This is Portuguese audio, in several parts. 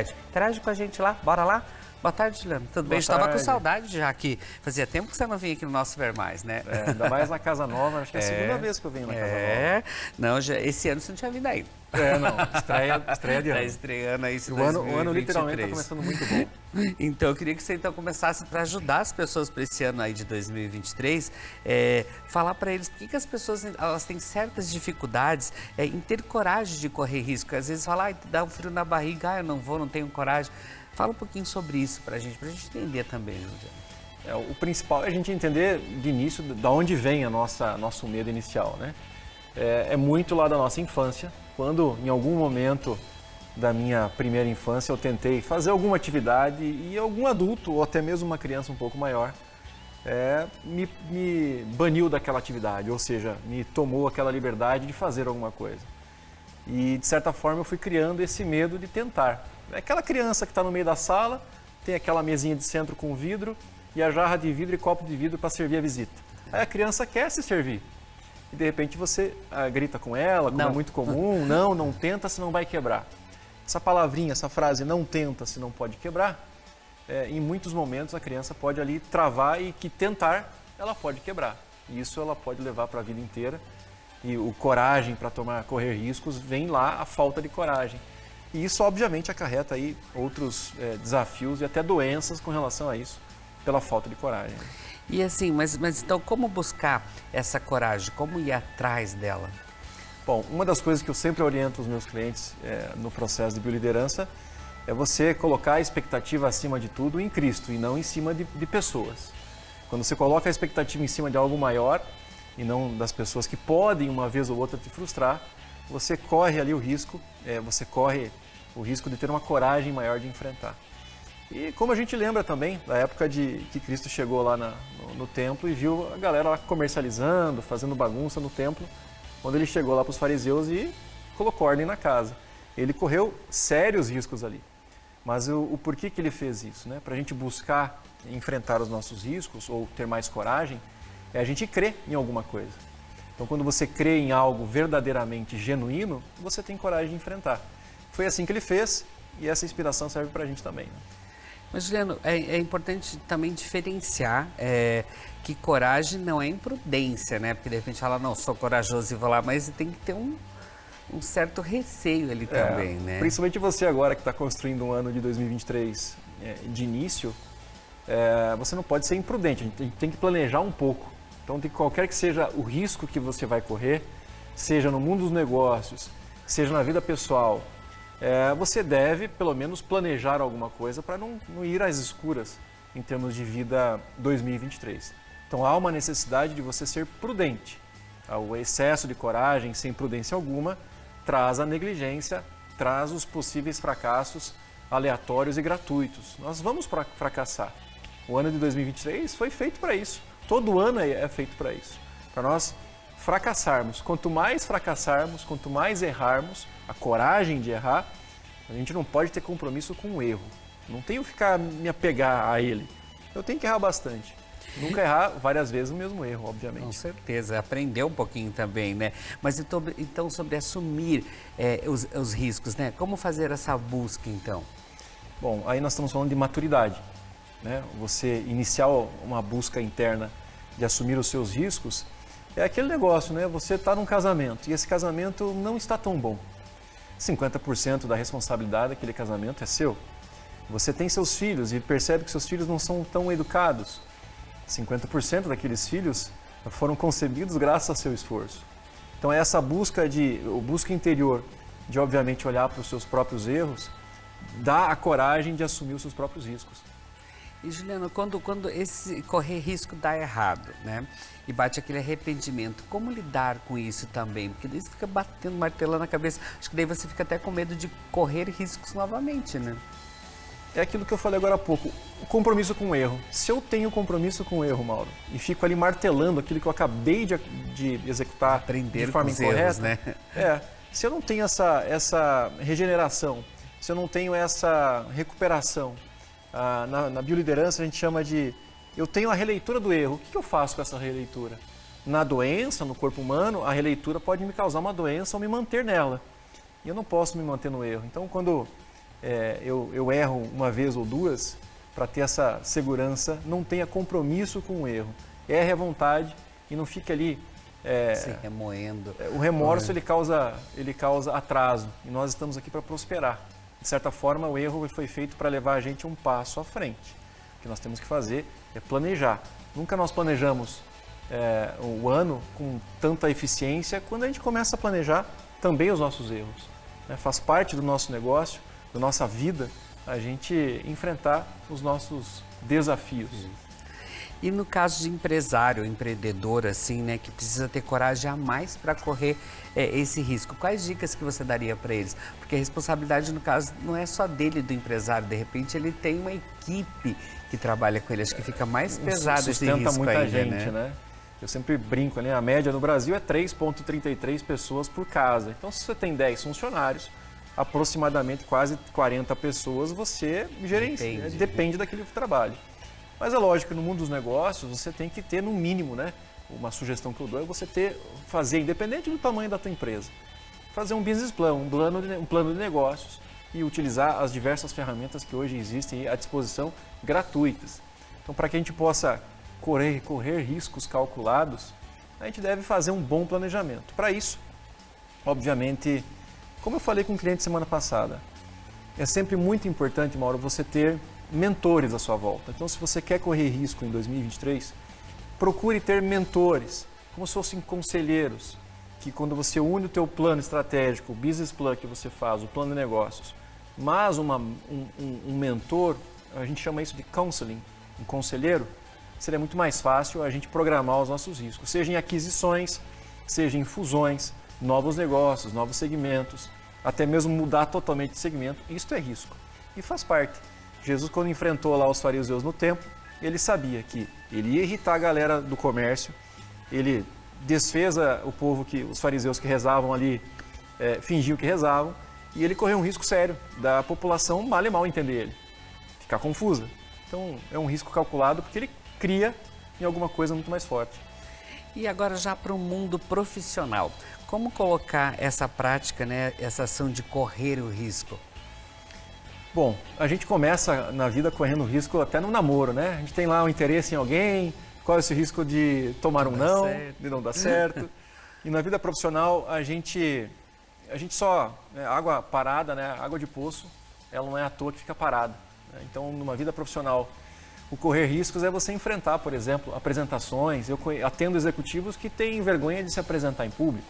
Interage com a gente lá, bora lá. Boa tarde, Juliano. Tudo bem? Estava com saudade já que fazia tempo que você não vinha aqui no nosso Ver Mais, né? Ainda mais na Casa Nova, acho que é a segunda vez que eu venho na Casa Nova. Não, esse ano você não tinha vindo ainda. Não, estreia de ano. Está estreando aí esse o ano literalmente está começando muito bom. Então, eu queria que você então começasse para ajudar as pessoas para esse ano aí de 2023, falar para eles por que as pessoas elas têm certas dificuldades em ter coragem de correr risco. Às vezes fala, dá um frio na barriga, eu não vou, não tenho coragem. Fala um pouquinho sobre isso para a gente entender também, Juliano. O principal é a gente entender de início de onde vem nosso medo inicial, né? É muito lá da nossa infância, quando em algum momento da minha primeira infância eu tentei fazer alguma atividade e algum adulto ou até mesmo uma criança um pouco maior me baniu daquela atividade, ou seja, me tomou aquela liberdade de fazer alguma coisa. E de certa forma eu fui criando esse medo de tentar. É aquela criança que está no meio da sala, tem aquela mesinha de centro com vidro e a jarra de vidro e copo de vidro para servir a visita. Aí a criança quer se servir. E de repente você grita com ela, como é muito comum, não tenta, senão vai quebrar. Essa palavrinha, essa frase, não tenta, senão pode quebrar, em muitos momentos a criança pode ali travar e que tentar, ela pode quebrar. E isso ela pode levar para a vida inteira. E o coragem para correr riscos, vem lá a falta de coragem. E isso, obviamente, acarreta aí outros desafios e até doenças com relação a isso, pela falta de coragem. E assim, mas então como buscar essa coragem? Como ir atrás dela? Bom, uma das coisas que eu sempre oriento os meus clientes no processo de bioliderança é você colocar a expectativa acima de tudo em Cristo e não em cima de pessoas. Quando você coloca a expectativa em cima de algo maior e não das pessoas que podem uma vez ou outra te frustrar, você corre ali o risco, você corre o risco de ter uma coragem maior de enfrentar. E como a gente lembra também da época que Cristo chegou lá no templo e viu a galera lá comercializando, fazendo bagunça no templo, quando ele chegou lá para os fariseus e colocou ordem na casa. Ele correu sérios riscos ali. Mas o porquê que ele fez isso? Né? Para a gente buscar enfrentar os nossos riscos ou ter mais coragem, é a gente crer em alguma coisa. Então, quando você crê em algo verdadeiramente genuíno, você tem coragem de enfrentar. Foi assim que ele fez e essa inspiração serve para a gente também. Né? Mas, Juliano, é importante também diferenciar que coragem não é imprudência, né? Porque de repente fala, não, sou corajoso e vou lá, mas tem que ter um certo receio ali também, né? Principalmente você agora que está construindo um ano de 2023 de início, você não pode ser imprudente, a gente tem que planejar um pouco. Então, qualquer que seja o risco que você vai correr, seja no mundo dos negócios, seja na vida pessoal, você deve, pelo menos, planejar alguma coisa para não ir às escuras em termos de vida 2023. Então, há uma necessidade de você ser prudente. O excesso de coragem, sem prudência alguma, traz a negligência, traz os possíveis fracassos aleatórios e gratuitos. Nós vamos fracassar. O ano de 2023 foi feito para isso. Todo ano é feito para isso, para nós fracassarmos. Quanto mais errarmos, a coragem de errar, a gente não pode ter compromisso com o erro. Não tenho que me apegar a ele. Eu tenho que errar bastante. Nunca errar várias vezes o mesmo erro, obviamente. Com certeza, aprender um pouquinho também, né? Mas então sobre assumir os riscos, né? Como fazer essa busca, então? Bom, aí nós estamos falando de maturidade. Né? Você iniciar uma busca interna de assumir os seus riscos, é aquele negócio, né? Você está num casamento e esse casamento não está tão bom. 50% da responsabilidade daquele casamento é seu. Você tem seus filhos e percebe que seus filhos não são tão educados. 50% daqueles filhos foram concebidos graças ao seu esforço. Então essa busca interior de obviamente olhar para os seus próprios erros, dá a coragem de assumir os seus próprios riscos. E, Juliano, quando esse correr risco dá errado, né? E bate aquele arrependimento, como lidar com isso também? Porque daí você fica batendo, martelando na cabeça. Acho que daí você fica até com medo de correr riscos novamente, né? É aquilo que eu falei agora há pouco, o compromisso com o erro. Se eu tenho compromisso com o erro, Mauro, e fico ali martelando aquilo que eu acabei de executar de forma incorreta, erros, né? Se eu não tenho essa regeneração, se eu não tenho essa recuperação, na bioliderança a gente chama de eu tenho a releitura do erro. O que eu faço com essa releitura? Na doença, no corpo humano, a releitura pode me causar uma doença ou me manter nela. E eu não posso me manter no erro. Então, quando eu erro uma vez ou duas, para ter essa segurança, não tenha compromisso com o erro. Erre à vontade e não fique ali... se remoendo. O remorso ele causa atraso e nós estamos aqui para prosperar. De certa forma, o erro foi feito para levar a gente um passo à frente. O que nós temos que fazer é planejar. Nunca nós planejamos o ano com tanta eficiência quando a gente começa a planejar também os nossos erros. Né? Faz parte do nosso negócio, da nossa vida, a gente enfrentar os nossos desafios. E no caso de empresário, empreendedor, assim, né, que precisa ter coragem a mais para correr esse risco, quais dicas que você daria para eles? Porque a responsabilidade, no caso, não é só dele, do empresário. De repente, ele tem uma equipe que trabalha com ele. Acho que fica mais pesado esse risco ainda, muita gente, né? Eu sempre brinco, né? A média no Brasil é 3,33 pessoas por casa. Então, se você tem 10 funcionários, aproximadamente quase 40 pessoas você gerencia, depende daquele trabalho. Mas é lógico que no mundo dos negócios você tem que ter no mínimo, né? Uma sugestão que eu dou é você fazer, independente do tamanho da tua empresa, fazer um business plan, um plano de negócios e utilizar as diversas ferramentas que hoje existem à disposição gratuitas. Então, para que a gente possa correr riscos calculados, a gente deve fazer um bom planejamento. Para isso, obviamente, como eu falei com um cliente semana passada, é sempre muito importante, Mauro, você ter mentores à sua volta. Então, se você quer correr risco em 2023, procure ter mentores, como se fossem conselheiros, que quando você une o teu plano estratégico, o business plan que você faz, o plano de negócios, mas um mentor, a gente chama isso de counseling, um conselheiro, seria muito mais fácil a gente programar os nossos riscos, seja em aquisições, seja em fusões, novos negócios, novos segmentos, até mesmo mudar totalmente de segmento. Isso é risco e faz parte. Jesus, quando enfrentou lá os fariseus no templo, ele sabia que ele ia irritar a galera do comércio, ele desfez o povo, os fariseus que rezavam ali, fingiam que rezavam, e ele correu um risco sério da população mal e mal entender ele, ficar confusa. Então, é um risco calculado porque ele cria em alguma coisa muito mais forte. E agora já para o mundo profissional, como colocar essa prática, né, essa ação de correr o risco? Bom, a gente começa na vida correndo risco até no namoro, né? A gente tem lá um interesse em alguém, qual é esse risco de tomar um não, de não dar certo. E na vida profissional, a gente só, água parada, né? Água de poço, ela não é à toa que fica parada. Né? Então, numa vida profissional, o correr riscos é você enfrentar, por exemplo, apresentações. Eu atendo executivos que têm vergonha de se apresentar em público.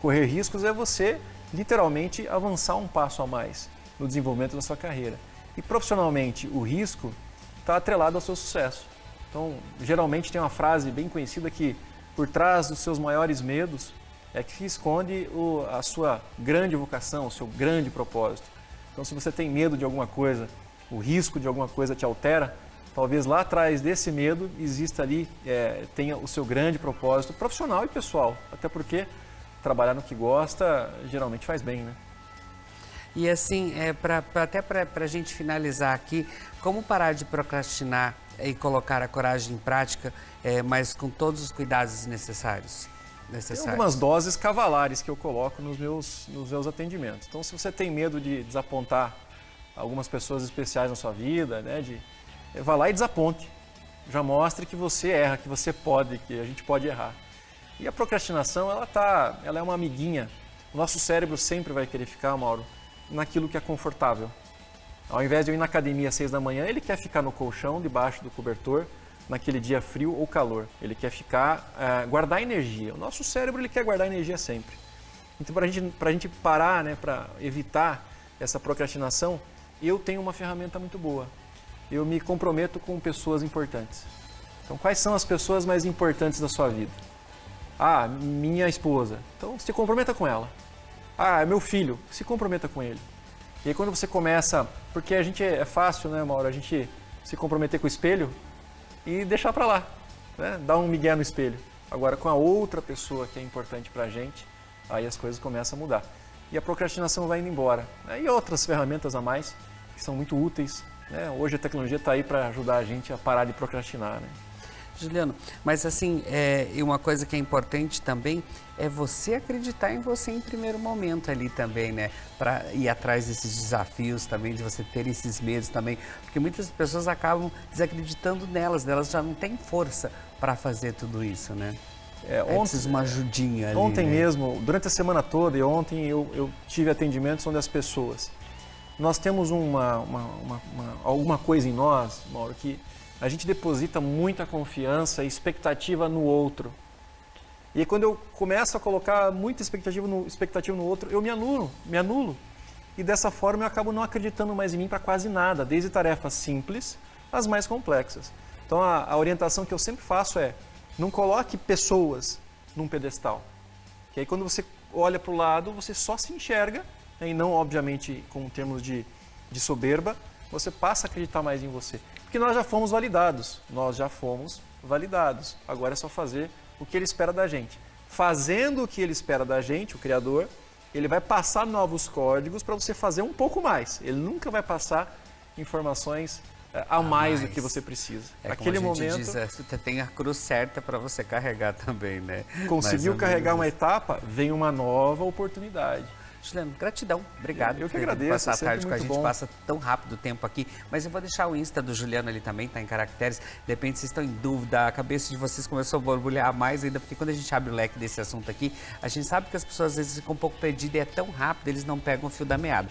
Correr riscos é você, literalmente, avançar um passo a mais no desenvolvimento da sua carreira. E profissionalmente, o risco está atrelado ao seu sucesso. Então, geralmente tem uma frase bem conhecida que por trás dos seus maiores medos é que se esconde a sua grande vocação, o seu grande propósito. Então, se você tem medo de alguma coisa, o risco de alguma coisa te altera, talvez lá atrás desse medo exista ali, tenha o seu grande propósito profissional e pessoal. Até porque trabalhar no que gosta geralmente faz bem, né? E assim, até para a gente finalizar aqui, como parar de procrastinar e colocar a coragem em prática, mas com todos os cuidados necessários? Tem algumas doses cavalares que eu coloco nos meus atendimentos. Então, se você tem medo de desapontar algumas pessoas especiais na sua vida, né, vá lá e desaponte. Já mostre que você erra, que você pode, que a gente pode errar. E a procrastinação, ela é uma amiguinha. O nosso cérebro sempre vai querer ficar, Mauro, naquilo que é confortável. Ao invés de eu ir na academia às 6 da manhã, ele quer ficar no colchão, debaixo do cobertor, naquele dia frio ou calor. Ele quer ficar, guardar energia. O nosso cérebro ele quer guardar energia sempre. Então, para a gente parar, né, para evitar essa procrastinação, eu tenho uma ferramenta muito boa. Eu me comprometo com pessoas importantes. Então, quais são as pessoas mais importantes da sua vida? Ah, minha esposa. Então, se comprometa com ela. Ah, é meu filho. Se comprometa com ele. E aí, quando você começa... Porque é fácil, né, Mauro? A gente se comprometer com o espelho e deixar para lá. Né? Dar um migué no espelho. Agora, com a outra pessoa que é importante para a gente, aí as coisas começam a mudar. E a procrastinação vai indo embora. Né? E outras ferramentas a mais que são muito úteis. Né? Hoje a tecnologia está aí para ajudar a gente a parar de procrastinar. Né? Juliano, mas assim, e uma coisa que é importante também é você acreditar em você em primeiro momento ali também, né? Para ir atrás desses desafios também, de você ter esses medos também. Porque muitas pessoas acabam desacreditando nelas já não têm força para fazer tudo isso, né? Precisa uma ajudinha ali, Ontem né? mesmo, durante a semana toda e ontem eu tive atendimentos onde as pessoas... Nós temos alguma coisa em nós, Mauro, que a gente deposita muita confiança e expectativa no outro. E aí, quando eu começo a colocar muita expectativa no outro, eu me anulo. E dessa forma eu acabo não acreditando mais em mim para quase nada, desde tarefas simples às mais complexas. Então a orientação que eu sempre faço é, não coloque pessoas num pedestal. Que aí quando você olha para o lado, você só se enxerga, né, e não obviamente com termos de soberba, você passa a acreditar mais em você. Porque nós já fomos validados, agora é só fazer o que ele espera da gente. Fazendo o que ele espera da gente, o Criador, ele vai passar novos códigos para você fazer um pouco mais. Ele nunca vai passar informações a mais do que você precisa. Naquele momento, diz, você tem a cruz certa para você carregar também, né? Conseguiu carregar uma etapa, vem uma nova oportunidade. Juliano, gratidão. Obrado. Eu que agradeço. Passar a tarde com a gente, bom. Passa tão rápido o tempo aqui. Mas eu vou deixar o Insta do Juliano ali também, tá em caracteres. De repente vocês estão em dúvida, a cabeça de vocês começou a borbulhar mais ainda, porque quando a gente abre o leque desse assunto aqui, a gente sabe que as pessoas às vezes ficam um pouco perdidas e é tão rápido, eles não pegam o fio da meada.